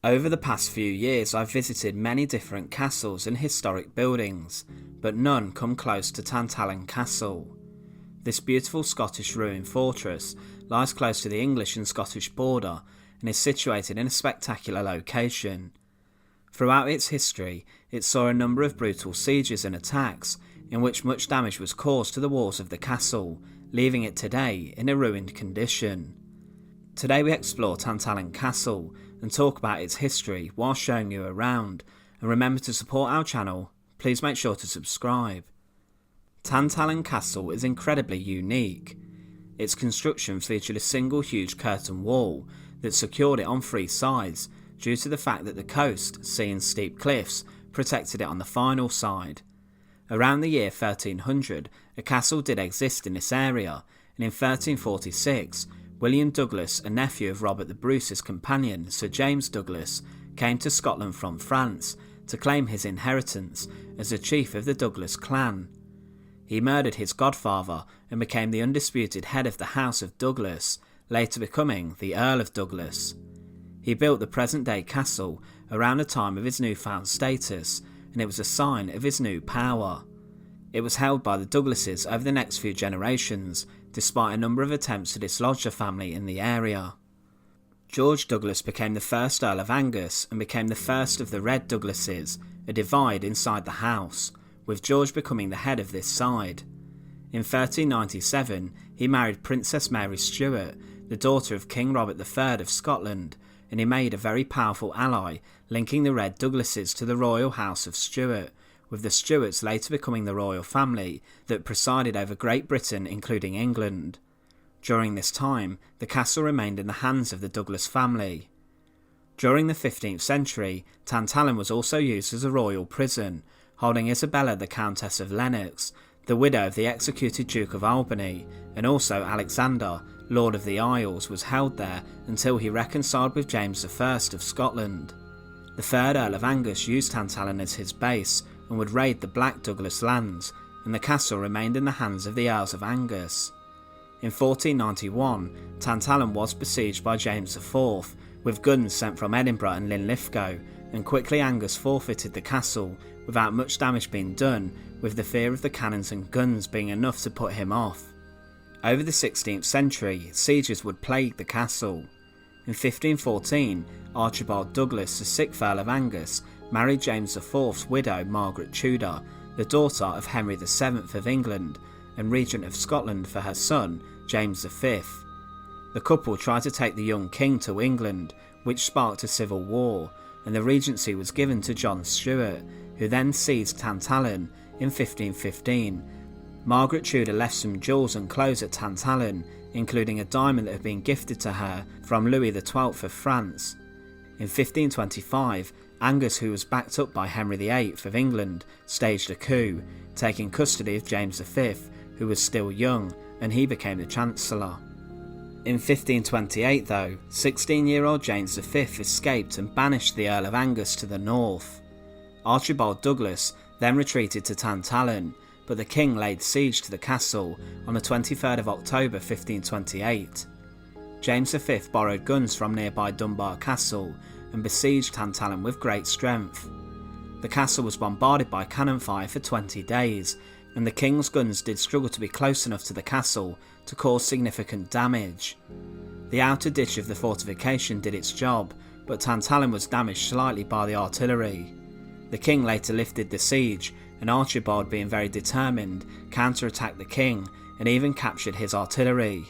Over the past few years I've visited many different castles and historic buildings, but none come close to Tantallon Castle. This beautiful Scottish ruined fortress lies close to the English and Scottish border and is situated in a spectacular location. Throughout its history, it saw a number of brutal sieges and attacks in which much damage was caused to the walls of the castle, leaving it today in a ruined condition. Today we explore Tantallon Castle and talk about its history while showing you around, and remember to support our channel, please make sure to subscribe. Tantallon Castle is incredibly unique. Its construction featured a single huge curtain wall that secured it on three sides due to the fact that the coast, sea and steep cliffs, protected it on the final side. Around the year 1300, a castle did exist in this area, and in 1346, William Douglas, a nephew of Robert the Bruce's companion, Sir James Douglas, came to Scotland from France to claim his inheritance as the chief of the Douglas clan. He murdered his godfather and became the undisputed head of the House of Douglas, later becoming the Earl of Douglas. He built the present-day castle around the time of his newfound status, and it was a sign of his new power. It was held by the Douglases over the next few generations, despite a number of attempts to dislodge the family in the area. George Douglas became the first Earl of Angus and became the first of the Red Douglases, a divide inside the house, with George becoming the head of this side. In 1397, he married Princess Mary Stuart, the daughter of King Robert III of Scotland, and he made a very powerful ally, linking the Red Douglases to the royal house of Stuart, with the Stuarts later becoming the royal family that presided over Great Britain including England. During this time, the castle remained in the hands of the Douglas family. During the 15th century, Tantallon was also used as a royal prison, holding Isabella the Countess of Lennox, the widow of the executed Duke of Albany, and also Alexander, Lord of the Isles, was held there until he reconciled with James I of Scotland. The 3rd Earl of Angus used Tantallon as his base and would raid the Black Douglas lands, and the castle remained in the hands of the Earls of Angus. In 1491, Tantallon was besieged by James IV, with guns sent from Edinburgh and Linlithgow, and quickly Angus forfeited the castle without much damage being done, with the fear of the cannons and guns being enough to put him off. Over the 16th century, sieges would plague the castle. In 1514, Archibold Douglas, the 6th Earl of Angus, married James IV's widow Margaret Tudor, the daughter of Henry VII of England and Regent of Scotland for her son, James V. The couple tried to take the young king to England, which sparked a civil war, and the regency was given to John Stuart, who then seized Tantallon in 1515. Margaret Tudor left some jewels and clothes at Tantallon, including a diamond that had been gifted to her from Louis XII of France. In 1525, Angus, who was backed up by Henry VIII of England, staged a coup, taking custody of James V, who was still young, and he became the Chancellor. In 1528 though, 16-year-old James V escaped and banished the Earl of Angus to the north. Archibold Douglas then retreated to Tantallon, but the king laid siege to the castle on the 23rd of October 1528. James V borrowed guns from nearby Dunbar Castle and besieged Tantallon with great strength. The castle was bombarded by cannon fire for 20 days, and the king's guns did struggle to be close enough to the castle to cause significant damage. The outer ditch of the fortification did its job, but Tantallon was damaged slightly by the artillery. The king later lifted the siege, and Archibald, being very determined, counterattacked the king and even captured his artillery.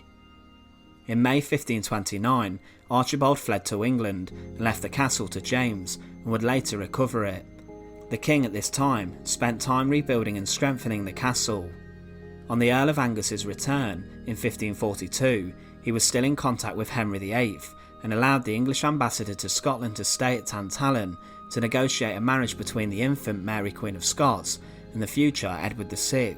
In May 1529, Archibald fled to England and left the castle to James and would later recover it. The king at this time spent time rebuilding and strengthening the castle. On the Earl of Angus's return in 1542, he was still in contact with Henry VIII and allowed the English ambassador to Scotland to stay at Tantallon to negotiate a marriage between the infant Mary Queen of Scots and the future Edward VI.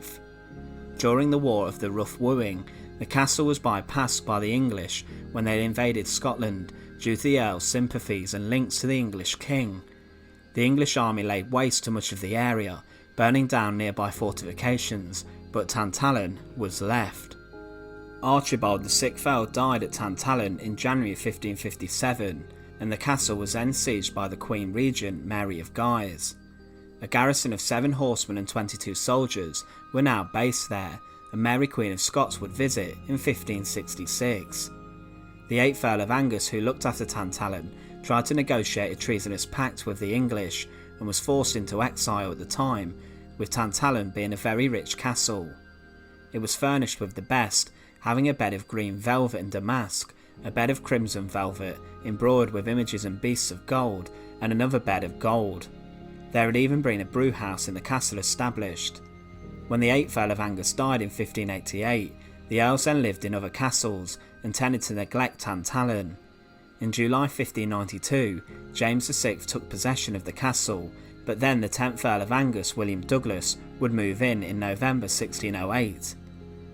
During the War of the Rough Wooing, the castle was bypassed by the English when they invaded Scotland due to the Earl's sympathies and links to the English king. The English army laid waste to much of the area, burning down nearby fortifications, but Tantallon was left. Archibald the 6th Earl died at Tantallon in January 1557, and the castle was then sieged by the Queen Regent Mary of Guise. A garrison of 7 horsemen and 22 soldiers were now based there, and Mary Queen of Scots would visit in 1566. The 8th Earl of Angus, who looked after Tantallon, tried to negotiate a treasonous pact with the English and was forced into exile at the time, with Tantallon being a very rich castle. It was furnished with the best, having a bed of green velvet and damask, a bed of crimson velvet embroidered with images and beasts of gold, and another bed of gold. There had even been a brewhouse in the castle established. When the 8th Earl of Angus died in 1588, the earls then lived in other castles and tended to neglect Tantallon. In July 1592, James VI took possession of the castle, but then the 10th Earl of Angus, William Douglas, would move in November 1608.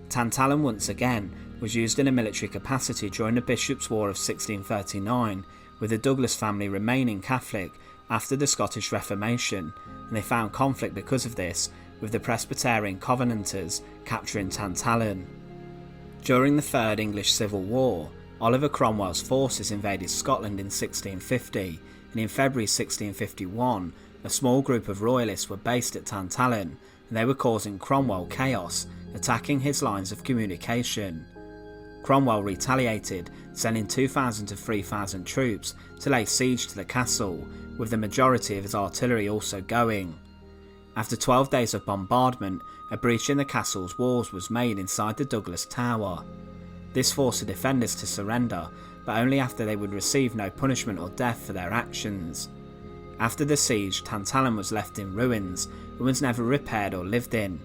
Tantallon once again was used in a military capacity during the Bishops' War of 1639, with the Douglas family remaining Catholic after the Scottish Reformation, and they found conflict because of this, with the Presbyterian Covenanters capturing Tantallon. During the Third English Civil War, Oliver Cromwell's forces invaded Scotland in 1650, and in February 1651, a small group of royalists were based at Tantallon, and they were causing Cromwell chaos, attacking his lines of communication. Cromwell retaliated, sending 2,000 to 3,000 troops to lay siege to the castle, with the majority of his artillery also going. After 12 days of bombardment, a breach in the castle's walls was made inside the Douglas Tower. This forced the defenders to surrender, but only after they would receive no punishment or death for their actions. After the siege, Tantallon was left in ruins and was never repaired or lived in.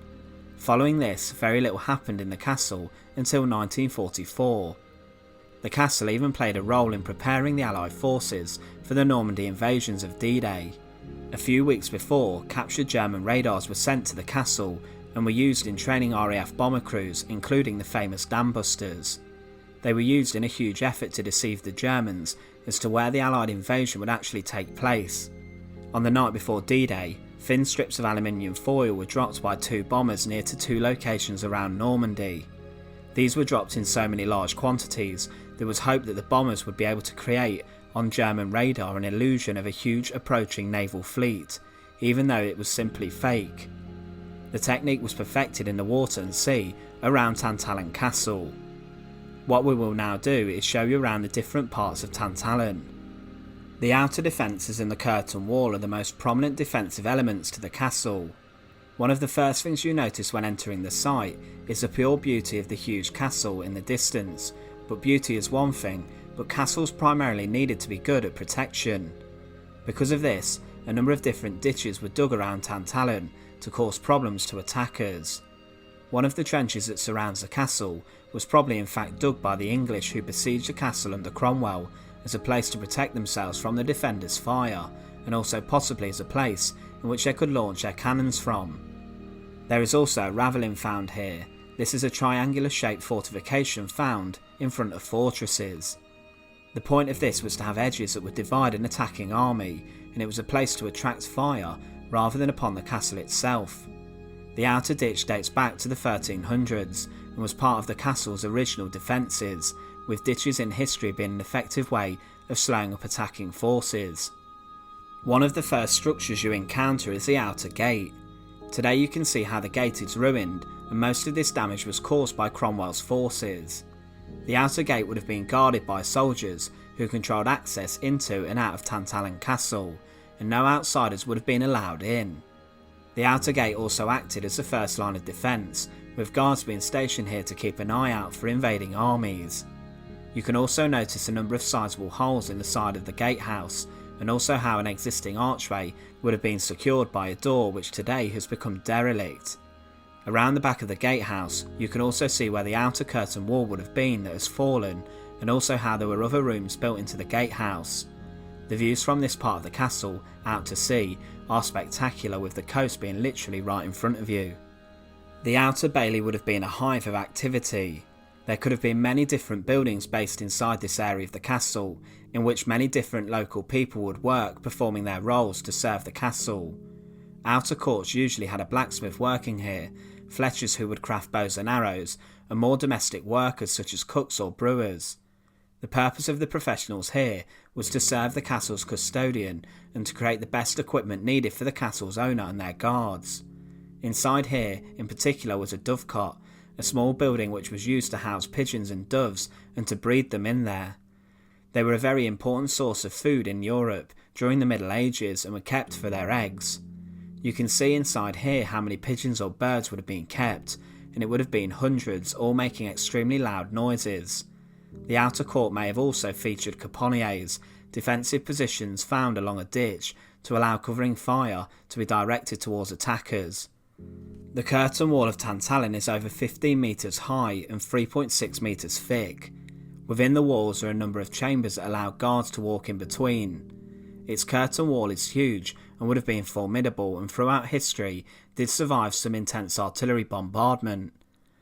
Following this, very little happened in the castle until 1944. The castle even played a role in preparing the Allied forces for the Normandy invasions of D-Day. A few weeks before, captured German radars were sent to the castle and were used in training RAF bomber crews, including the famous Dam Busters. They were used in a huge effort to deceive the Germans as to where the Allied invasion would actually take place. On the night before D-Day, thin strips of aluminium foil were dropped by 2 bombers near to 2 locations around Normandy. These were dropped in so many large quantities, there was hope that the bombers would be able to create on German radar an illusion of a huge approaching naval fleet, even though it was simply fake. The technique was perfected in the water and sea around Tantallon Castle. What we will now do is show you around the different parts of Tantallon. The outer defences and the curtain wall are the most prominent defensive elements to the castle. One of the first things you notice when entering the site is the pure beauty of the huge castle in the distance, but beauty is one thing, but castles primarily needed to be good at protection. Because of this, a number of different ditches were dug around Tantallon to cause problems to attackers. One of the trenches that surrounds the castle was probably in fact dug by the English who besieged the castle under Cromwell as a place to protect themselves from the defenders' fire, and also possibly as a place in which they could launch their cannons from. There is also a ravelin found here. This is a triangular shaped fortification found in front of fortresses. The point of this was to have edges that would divide an attacking army, and it was a place to attract fire rather than upon the castle itself. The outer ditch dates back to the 1300s and was part of the castle's original defences, with ditches in history being an effective way of slowing up attacking forces. One of the first structures you encounter is the outer gate. Today you can see how the gate is ruined, and most of this damage was caused by Cromwell's forces. The outer gate would have been guarded by soldiers who controlled access into and out of Tantallon Castle, and no outsiders would have been allowed in. The outer gate also acted as the first line of defence, with guards being stationed here to keep an eye out for invading armies. You can also notice a number of sizable holes in the side of the gatehouse, and also how an existing archway would have been secured by a door which today has become derelict. Around the back of the gatehouse, you can also see where the outer curtain wall would have been that has fallen, and also how there were other rooms built into the gatehouse. The views from this part of the castle, out to sea, are spectacular, with the coast being literally right in front of you. The outer bailey would have been a hive of activity. There could have been many different buildings based inside this area of the castle, in which many different local people would work, performing their roles to serve the castle. Outer courts usually had a blacksmith working here, fletchers who would craft bows and arrows, and more domestic workers such as cooks or brewers. The purpose of the professionals here was to serve the castle's custodian and to create the best equipment needed for the castle's owner and their guards. Inside here, in particular, was a dovecote, a small building which was used to house pigeons and doves and to breed them in there. They were a very important source of food in Europe during the Middle Ages and were kept for their eggs. You can see inside here how many pigeons or birds would have been kept, and it would have been hundreds, all making extremely loud noises. The outer court may have also featured caponiers, defensive positions found along a ditch to allow covering fire to be directed towards attackers. The curtain wall of Tantallon is over 15 metres high and 3.6 metres thick. Within the walls are a number of chambers that allow guards to walk in between. Its curtain wall is huge and would have been formidable, and throughout history did survive some intense artillery bombardment.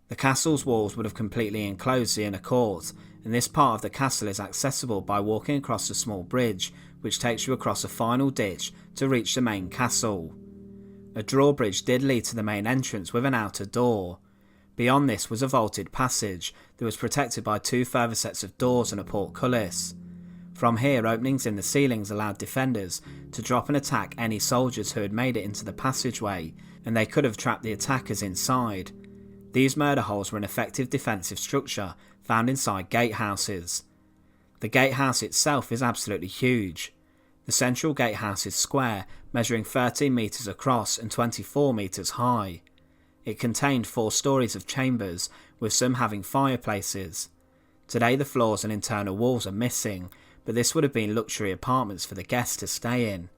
The castle's walls would have completely enclosed the inner court, and this part of the castle is accessible by walking across a small bridge which takes you across a final ditch to reach the main castle. A drawbridge did lead to the main entrance with an outer door. Beyond this was a vaulted passage that was protected by two further sets of doors and a portcullis. From here, openings in the ceilings allowed defenders to drop and attack any soldiers who had made it into the passageway, and they could have trapped the attackers inside. These murder holes were an effective defensive structure found inside gatehouses. The gatehouse itself is absolutely huge. The central gatehouse is square, measuring 13 metres across and 24 metres high. It contained 4 stories of chambers, with some having fireplaces. Today the floors and internal walls are missing, but this would have been luxury apartments for the guests to stay in.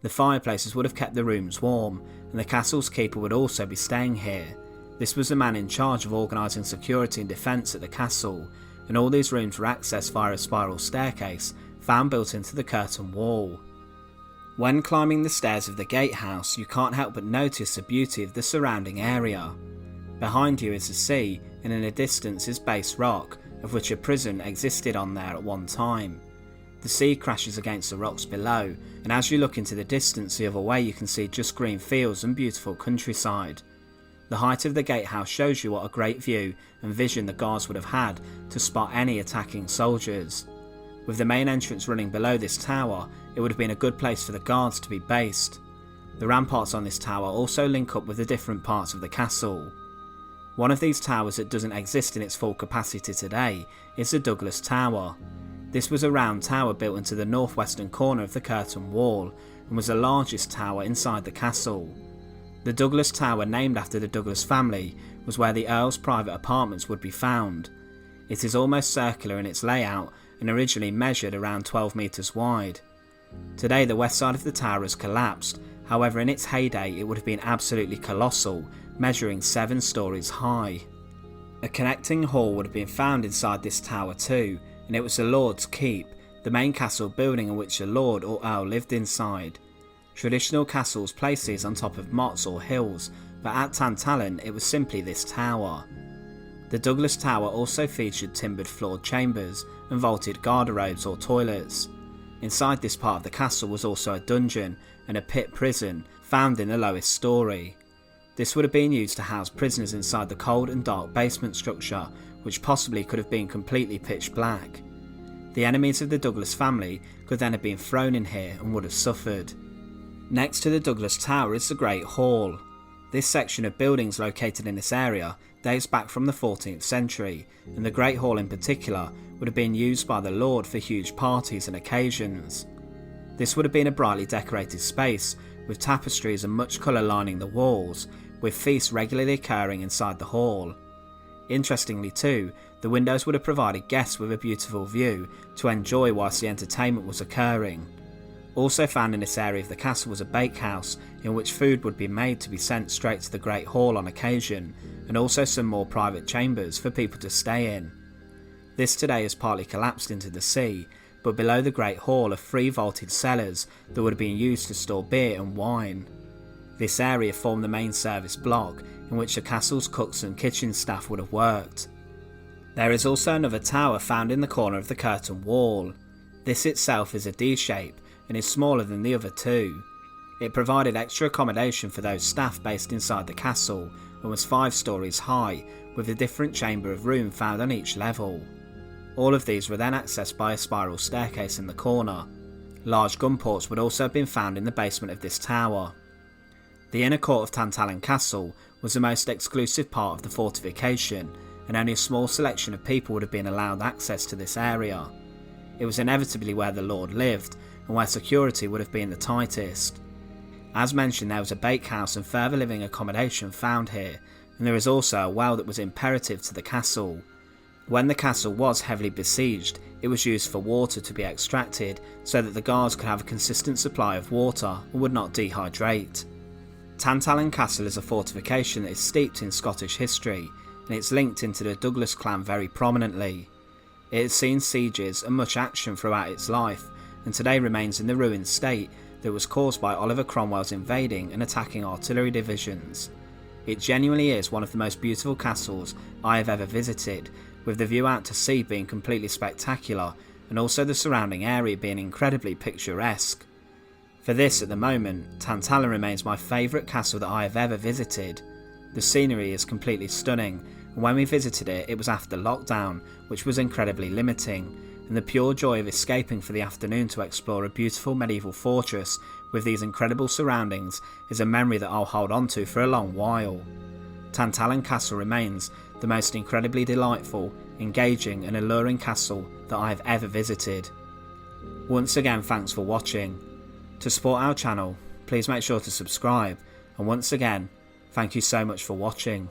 The fireplaces would have kept the rooms warm, and the castle's keeper would also be staying here. This was the man in charge of organising security and defence at the castle, and all these rooms were accessed via a spiral staircase found built into the curtain wall. When climbing the stairs of the gatehouse, you can't help but notice the beauty of the surrounding area. Behind you is the sea, and in the distance is Base Rock, of which a prison existed on there at one time. The sea crashes against the rocks below, and as you look into the distance the other way you can see just green fields and beautiful countryside. The height of the gatehouse shows you what a great view and vision the guards would have had to spot any attacking soldiers. With the main entrance running below this tower, it would have been a good place for the guards to be based. The ramparts on this tower also link up with the different parts of the castle. One of these towers that doesn't exist in its full capacity today is the Douglas Tower. This was a round tower built into the northwestern corner of the curtain wall, and was the largest tower inside the castle. The Douglas Tower, named after the Douglas family, was where the Earl's private apartments would be found. It is almost circular in its layout and originally measured around 12 metres wide. Today the west side of the tower has collapsed, however in its heyday it would have been absolutely colossal, measuring 7 stories high. A connecting hall would have been found inside this tower too, and it was the Lord's Keep, the main castle building in which the Lord or Earl lived inside. Traditional castles place these on top of moats or hills, but at Tantallon it was simply this tower. The Douglas Tower also featured timbered floored chambers and vaulted garderobes or toilets. Inside this part of the castle was also a dungeon and a pit prison found in the lowest story. This would have been used to house prisoners inside the cold and dark basement structure, which possibly could have been completely pitch black. The enemies of the Douglas family could then have been thrown in here and would have suffered. Next to the Douglas Tower is the Great Hall. This section of buildings located in this area dates back from the 14th century, and the Great Hall in particular would have been used by the Lord for huge parties and occasions. This would have been a brightly decorated space, with tapestries and much colour lining the walls, with feasts regularly occurring inside the hall. Interestingly too, the windows would have provided guests with a beautiful view to enjoy whilst the entertainment was occurring. Also found in this area of the castle was a bakehouse in which food would be made to be sent straight to the Great Hall on occasion, and also some more private chambers for people to stay in. This today has partly collapsed into the sea, but below the Great Hall are 3 vaulted cellars that would have been used to store beer and wine. This area formed the main service block in which the castle's cooks and kitchen staff would have worked. There is also another tower found in the corner of the curtain wall. This itself is a D shape and is smaller than the other 2. It provided extra accommodation for those staff based inside the castle and was 5 stories high, with a different chamber of room found on each level. All of these were then accessed by a spiral staircase in the corner. Large gun ports would also have been found in the basement of this tower. The inner court of Tantallon Castle was the most exclusive part of the fortification, and only a small selection of people would have been allowed access to this area. It was inevitably where the Lord lived, and where security would have been the tightest. As mentioned, there was a bakehouse and further living accommodation found here, and there is also a well that was imperative to the castle. When the castle was heavily besieged, it was used for water to be extracted so that the guards could have a consistent supply of water and would not dehydrate. Tantallon Castle is a fortification that is steeped in Scottish history, and it's linked into the Douglas clan very prominently. It has seen sieges and much action throughout its life, and today remains in the ruined state that was caused by Oliver Cromwell's invading and attacking artillery divisions. It genuinely is one of the most beautiful castles I have ever visited, with the view out to sea being completely spectacular and also the surrounding area being incredibly picturesque. For this, at the moment, Tantallon remains my favourite castle that I have ever visited. The scenery is completely stunning, and when we visited it, it was after lockdown, which was incredibly limiting, and the pure joy of escaping for the afternoon to explore a beautiful medieval fortress with these incredible surroundings is a memory that I'll hold on to for a long while. Tantallon Castle remains the most incredibly delightful, engaging and alluring castle that I have ever visited. Once again, thanks for watching. To support our channel, please make sure to subscribe, and once again, thank you so much for watching.